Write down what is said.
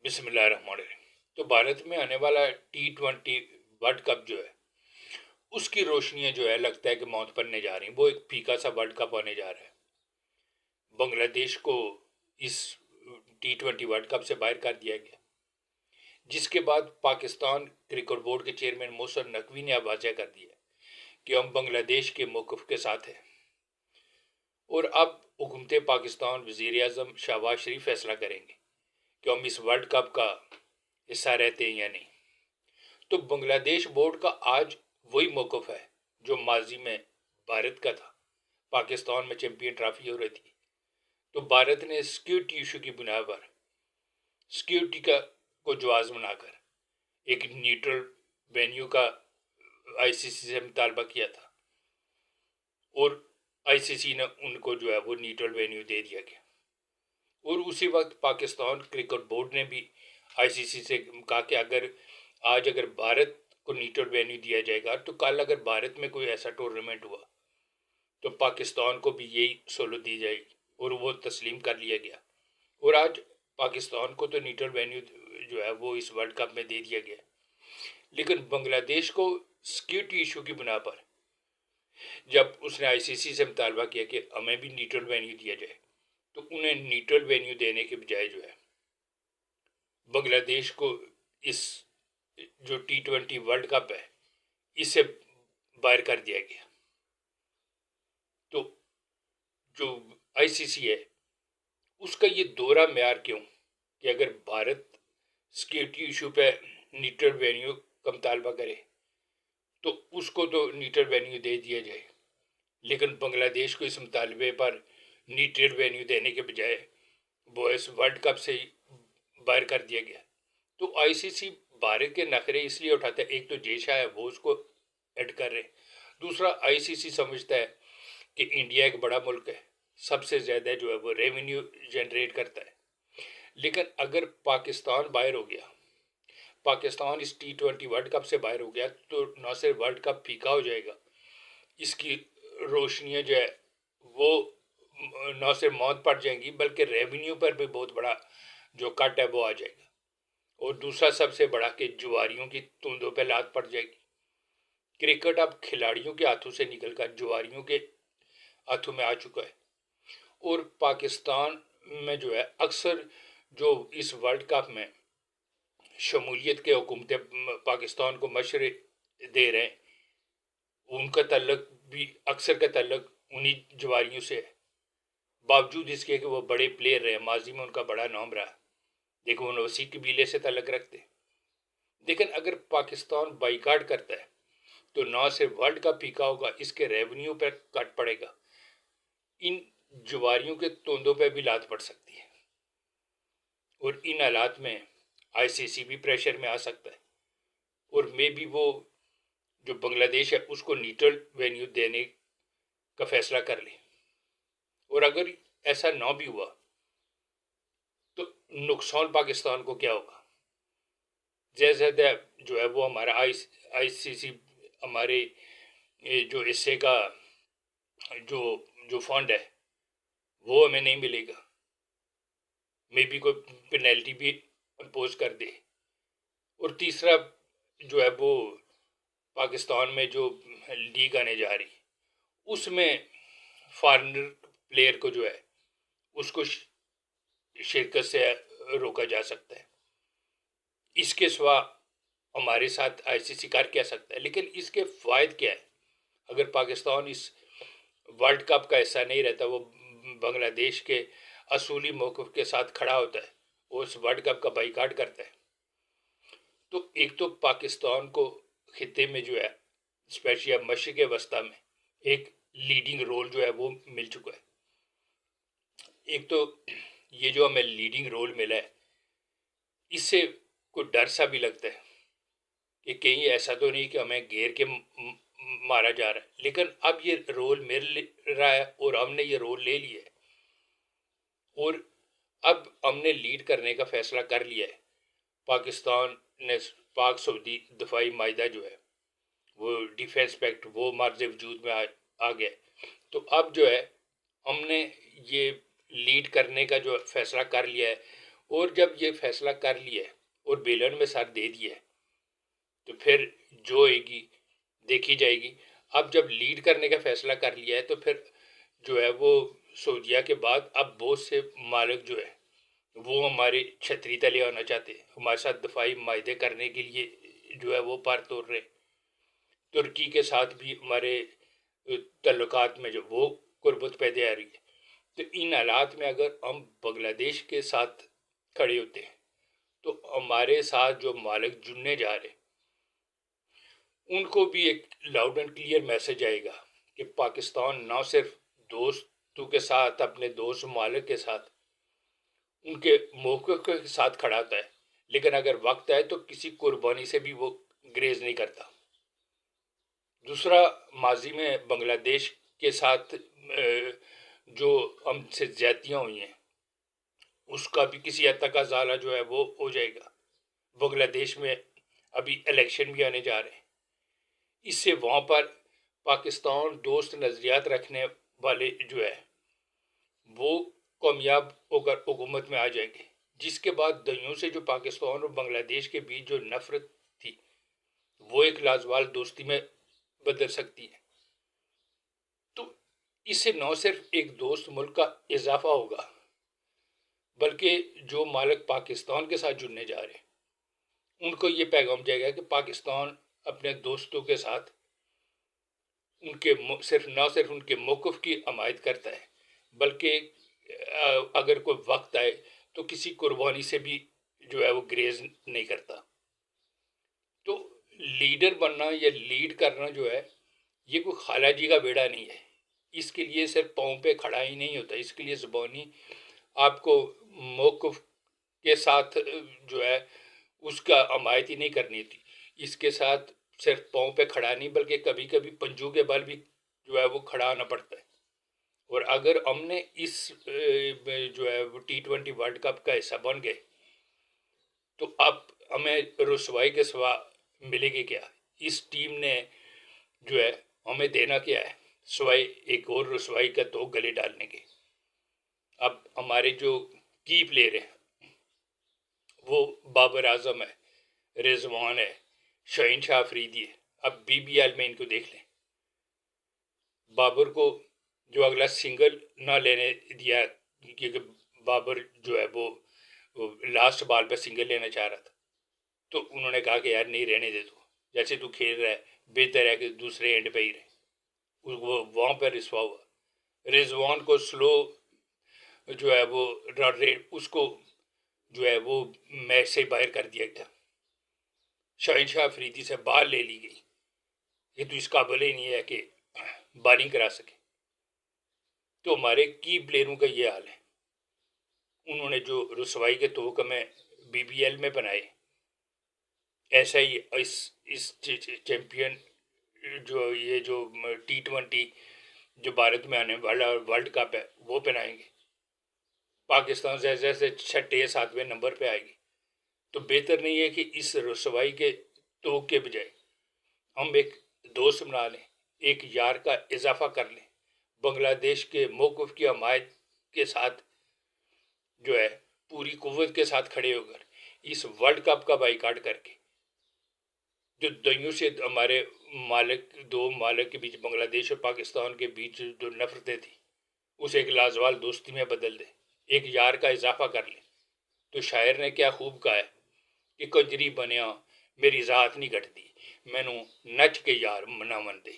بسم اللہ الرحمن الرحیم۔ تو بھارت میں آنے والا T20 ورلڈ کپ جو ہے اس کی روشنیاں جو ہے لگتا ہے کہ موت پڑنے جا رہی ہیں۔ وہ ایک پھیکا سا ورلڈ کپ ہونے جا رہا ہے۔ بنگلہ دیش کو اس T20 ورلڈ کپ سے باہر کر دیا گیا، جس کے بعد پاکستان کرکٹ بورڈ کے چیئرمین محسن نقوی نے واضح کر دیا کہ ہم بنگلہ دیش کے موقف کے ساتھ ہیں، اور اب حکومت پاکستان وزیر اعظم شہباز شریف فیصلہ کریں گے کہ ہم اس ورلڈ کپ کا حصہ رہتے ہیں یا نہیں۔ تو بنگلہ دیش بورڈ کا آج وہی موقف ہے جو ماضی میں بھارت کا تھا۔ پاکستان میں چیمپئن ٹرافی ہو رہی تھی تو بھارت نے سیکیورٹی ایشو کی بنا پر سیکیورٹی کو جواز بنا کر ایک نیوٹرل وینیو کا آئی سی سی سے مطالبہ کیا تھا، اور آئی سی سی نے ان کو جو ہے وہ نیوٹرل وینیو دے دیا گیا۔ اور اسی وقت پاکستان کرکٹ بورڈ نے بھی آئی سی سی سے کہا کہ اگر بھارت کو نیوٹرل وینیو دیا جائے گا تو کل اگر بھارت میں کوئی ایسا ٹورنامنٹ ہوا تو پاکستان کو بھی یہی سہولت دی جائے گی، اور وہ تسلیم کر لیا گیا۔ اور آج پاکستان کو تو نیوٹرل وینیو جو ہے وہ اس ورلڈ کپ میں دے دیا گیا، لیکن بنگلہ دیش کو سیکیورٹی ایشو کی بنا پر جب اس نے آئی سی سی سے مطالبہ کیا کہ ہمیں بھی نیوٹرل وینیو دیا جائے، تو انہیں نیوٹرل وینیو دینے کے بجائے جو ہے بنگلہ دیش کو اس جو T20 ورلڈ کپ ہے اس سے باہر کر دیا گیا۔ تو جو آئی سی سی ہے اس کا یہ دوہرا معیار کیوں کہ اگر بھارت سیکیورٹی ایشو پہ نیوٹرل وینیو کا مطالبہ کرے تو اس کو تو نیوٹرل وینیو دے دیا جائے، لیکن بنگلہ دیش کو اس مطالبے پر نیوٹرل وینیو دینے کے بجائے وہ اس ورلڈ کپ سے ہی باہر کر دیا گیا۔ تو آئی سی سی بھارت کے نخرے اس لیے اٹھاتا ہے، ایک تو جے شاہ ہے وہ اس کو ایڈ کر رہے، دوسرا آئی سی سی سمجھتا ہے کہ انڈیا ایک بڑا ملک ہے، سب سے زیادہ جو ہے وہ ریونیو جنریٹ کرتا ہے، لیکن اگر پاکستان باہر ہو گیا، پاکستان اس T20 ورلڈ کپ سے باہر ہو گیا تو نہ صرف ورلڈ کپ پھیکا ہو جائے گا، اس کی روشنیاں جو ہے وہ نہ صرف موت پڑ جائیں گی بلکہ ریونیو پر بھی بہت بڑا جو کٹ ہے وہ آ جائے گا، اور دوسرا سب سے بڑا کہ جواریوں کی توندوں پہ لات پڑ جائے گی۔ کرکٹ اب کھلاڑیوں کے ہاتھوں سے نکل کر جواریوں کے ہاتھوں میں آ چکا ہے، اور پاکستان میں جو ہے اکثر جو اس ورلڈ کپ میں شمولیت کے حکومت پاکستان کو مشورے دے رہے ہیں، ان کا تعلق بھی اکثر کا تعلق انہی جواریوں سے ہے، باوجود اس کے کہ وہ بڑے پلیئر رہے، ماضی میں ان کا بڑا نام رہا، دیکھو وہ اسی قبیلے سے تعلق رکھتے۔ لیکن اگر پاکستان بائیکاٹ کرتا ہے تو نہ صرف ورلڈ کپ پھیکا ہوگا، اس کے ریونیو پر کٹ پڑے گا، ان جواریوں کے توندوں پہ بھی لات پڑ سکتی ہے، اور ان حالات میں آئی سی سی بھی پریشر میں آ سکتا ہے، اور میں بھی وہ جو بنگلہ دیش ہے اس کو نیوٹرل وینیو دینے کا فیصلہ کر لیں، اور اگر ایسا نہ بھی ہوا تو نقصان پاکستان کو کیا ہوگا؟ زیادہ جو ہے وہ ہمارا آئی سی سی ہمارے جو حصے کا جو فنڈ ہے وہ ہمیں نہیں ملے گا، میں بھی کوئی پینلٹی بھی امپوز کر دے، اور تیسرا جو ہے وہ پاکستان میں جو لیگ آنے جا رہی اس میں فارنر پلیئر کو جو ہے اس کو شرکت سے روکا جا سکتا ہے۔ اس کے سوا ہمارے ساتھ آئی سی سی کر کیا سکتا ہے، لیکن اس کے فوائد کیا ہے؟ اگر پاکستان اس ورلڈ کپ کا حصہ نہیں رہتا، وہ بنگلہ دیش کے اصولی موقف کے ساتھ کھڑا ہوتا ہے، وہ اس ورلڈ کپ کا بائیکاٹ کرتا ہے، تو ایک تو پاکستان کو خطے میں جو ہے اسپیشلی مشرق وسطیٰ میں ایک لیڈنگ رول جو ہے وہ مل چکا ہے۔ ایک تو یہ جو ہمیں لیڈنگ رول ملا ہے اس سے کوئی ڈر سا بھی لگتا ہے کہ کہیں ایسا تو نہیں کہ ہمیں گھیر کے مارا جا رہا ہے، لیکن اب یہ رول مل رہا ہے اور ہم نے یہ رول لے لیا ہے، اور اب ہم نے لیڈ کرنے کا فیصلہ کر لیا ہے۔ پاکستان نے پاک سعودی دفاعی معاہدہ جو ہے وہ ڈیفینس پیکٹ وہ مرز وجود میں آ گیا، تو اب جو ہے ہم نے یہ لیڈ کرنے کا جو فیصلہ کر لیا ہے، اور جب یہ فیصلہ کر لیا ہے اور بیلن میں سر دے دیا ہے تو پھر جو ہوئے گی دیکھی جائے گی. اب جب لیڈ کرنے کا فیصلہ کر لیا ہے تو پھر جو ہے وہ سعودیہ کے بعد اب بہت سے مالک جو ہے وہ ہمارے چھتری تلے آنا چاہتے ہیں, ہمارے ساتھ دفاعی معاہدے کرنے کے لیے جو ہے وہ پر توڑ رہے. ترکی کے ساتھ بھی ہمارے تعلقات میں جو وہ قربت پیدا آ رہی ہے. تو ان حالات میں اگر ہم بنگلہ دیش کے ساتھ کھڑے ہوتے ہیں تو ہمارے ساتھ جو مالک جڑنے جا رہے ان کو بھی ایک لاؤڈ اینڈ کلیئر میسج آئے گا کہ پاکستان نہ صرف دوستوں کے ساتھ, اپنے دوست ممالک کے ساتھ ان کے موقف کے ساتھ کھڑا ہوتا ہے, لیکن اگر وقت آئے تو کسی قربانی سے بھی وہ گریز نہیں کرتا. دوسرا, ماضی میں بنگلہ دیش کے ساتھ جو ہم سے زیادتیاں ہوئی ہیں اس کا بھی کسی حد تک ازالہ جو ہے وہ ہو جائے گا. بنگلہ دیش میں ابھی الیکشن بھی آنے جا رہے ہیں, اس سے وہاں پر پاکستان دوست نظریات رکھنے والے جو ہے وہ کامیاب ہو کر حکومت میں آ جائیں گے, جس کے بعد دہیوں سے جو پاکستان اور بنگلہ دیش کے بیچ جو نفرت تھی وہ ایک لازوال دوستی میں بدل سکتی ہے. تو اس سے نہ صرف ایک دوست ملک کا اضافہ ہوگا بلکہ جو مالک پاکستان کے ساتھ جڑنے جا رہے ہیں ان کو یہ پیغام جائے گا کہ پاکستان اپنے دوستوں کے ساتھ ان کے نہ صرف ان کے موقف کی حمایت کرتا ہے بلکہ اگر کوئی وقت آئے تو کسی قربانی سے بھی جو ہے وہ گریز نہیں کرتا. تو لیڈر بننا یا لیڈ کرنا جو ہے یہ کوئی خالہ جی کا بیڑا نہیں ہے. اس کے لیے صرف پاؤں پہ کھڑا ہی نہیں ہوتا, اس کے لیے زبانی آپ کو موقف کے ساتھ جو ہے اس کا حمایت ہی نہیں کرنی تھی. اس کے ساتھ صرف پاؤں پہ کھڑا نہیں بلکہ کبھی کبھی پنجوں کے بل بھی جو ہے وہ کھڑا آنا پڑتا ہے. اور اگر ہم نے اس جو ہے وہ T20 ورلڈ کپ کا حصہ بن گئے تو اب ہمیں رسوائی کے سوا ملے گی کیا؟ اس ٹیم نے جو ہے ہمیں دینا کیا ہے سوائے ایک اور رسوائی کا تو گلے ڈالنے کے. اب ہمارے جو کی پلیئر ہیں وہ بابر اعظم ہے, رضوان ہے, شاہین شاہ افریدی ہے. اب BBL میں ان کو دیکھ لیں, بابر کو جو اگلا سنگل نہ لینے دیا کیونکہ بابر جو ہے وہ لاسٹ بال پہ سنگل لینا چاہ رہا تھا تو انہوں نے کہا کہ یار نہیں رہنے دے, تو جیسے تو کھیل رہا ہے بہتر ہے کہ دوسرے اینڈ پہ ہی رہے. وہ وہاں پہ رسوا ہوا. رضوان کو سلو جو ہے وہ رن ریٹ اس کو جو ہے وہ میچ سے باہر کر دیا گیا. شاہین شاہ افریدی سے بال لے لی گئی کہ تو اس قابل ہی نہیں ہے کہ بالنگ کرا سکے. تو ہمارے کی پلیئروں کا یہ حال ہے. انہوں نے جو رسوائی کے توق ہمیں BBL میں بنائے ایسا ہی اس چیمپئن جو یہ جو T20 جو بھارت میں آنے والا ورلڈ کپ ہے وہ پہنائیں گے. پاکستان جیسے 6 7ویں نمبر پہ آئے گی. تو بہتر نہیں ہے کہ اس رسوائی کے توق کے بجائے ہم ایک دوست بنا لیں, ایک یار کا اضافہ کر لیں, بنگلہ دیش کے موقف کی حمایت کے ساتھ جو ہے پوری قوت کے ساتھ کھڑے ہو کر اس ورلڈ کپ کا بائیکاٹ کر کے جو دنوں سے ہمارے دو مالک کے بیچ بنگلہ دیش اور پاکستان کے بیچ جو نفرتیں تھیں اسے ایک لازوال دوستی میں بدل دیں, ایک یار کا اضافہ کر لیں. تو شاعر نے کیا خوب کہا ہے کہ کنجری بنیا میری ذات نہیں گھٹتی, مینوں نچ کے یار نہ من دے.